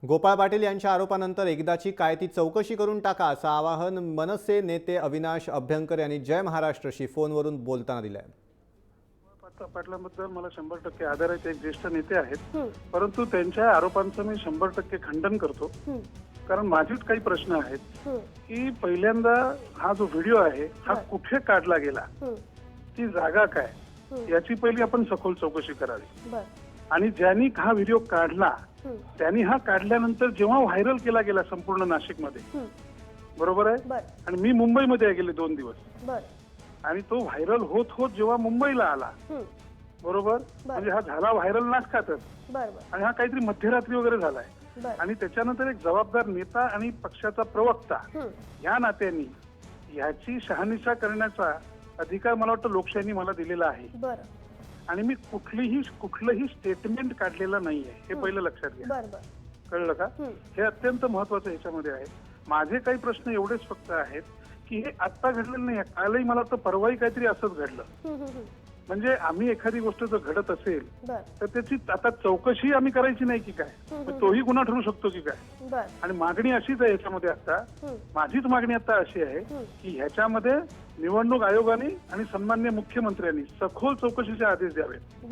गोपाळ पाटील यांच्या आरोपानंतर एकदाची काय ती चौकशी करून टाका असं आवाहन मनसे नेते अविनाश अभ्यंकर यांनी जय महाराष्ट्रशी फोनवरून बोलताना दिलं आहे. पाटलांबद्दल मला 100% आदर आहे. ते एक ज्येष्ठ नेते आहेत, परंतु त्यांच्या आरोपांचं मी 100% खंडन करतो. कारण माझेच काही प्रश्न आहेत की पहिल्यांदा हा जो व्हिडिओ आहे हा कुठे काढला गेला, ती जागा काय, याची पहिली आपण सखोल चौकशी करावी. आणि ज्यांनी हा व्हिडिओ काढला त्यांनी हा काढल्यानंतर जेव्हा व्हायरल केला गेला संपूर्ण नाशिकमध्ये, बरोबर आहे, आणि मी मुंबईमध्ये गेले 2 दिवस, आणि तो व्हायरल होत होत जेव्हा मुंबईला आला, बरोबर, म्हणजे हा झाला व्हायरल नाटकातच, आणि हा काहीतरी मध्यरात्री वगैरे झालाय. आणि त्याच्यानंतर एक जबाबदार नेता आणि पक्षाचा प्रवक्ता या नात्याने याची शहानिशा करण्याचा अधिकार मला वाटतं लोकशाहीने मला दिलेला आहे. आणि मी कुठलंही स्टेटमेंट काढलेलं नाहीये, हे पहिलं लक्षात घ्या. कळलं का? हे अत्यंत महत्वाचं ह्याच्यामध्ये आहे. माझे काही प्रश्न एवढेच फक्त आहेत की हे आत्ता घडलेलं नाही, कालही मला वाटतं परवाही काहीतरी असंच घडलं. म्हणजे आम्ही एखादी गोष्ट जर घडत असेल तर त्याची आता चौकशी आम्ही करायची नाही की काय, तोही गुन्हा ठरू शकतो की काय. आणि मागणी अशीच आहे ह्याच्यामध्ये, आता माझीच मागणी आता अशी आहे की ह्याच्यामध्ये निवडणूक आयोगाने आणि सन्माननीय मुख्यमंत्र्यांनी सखोल चौकशीचे आदेश द्यावेत.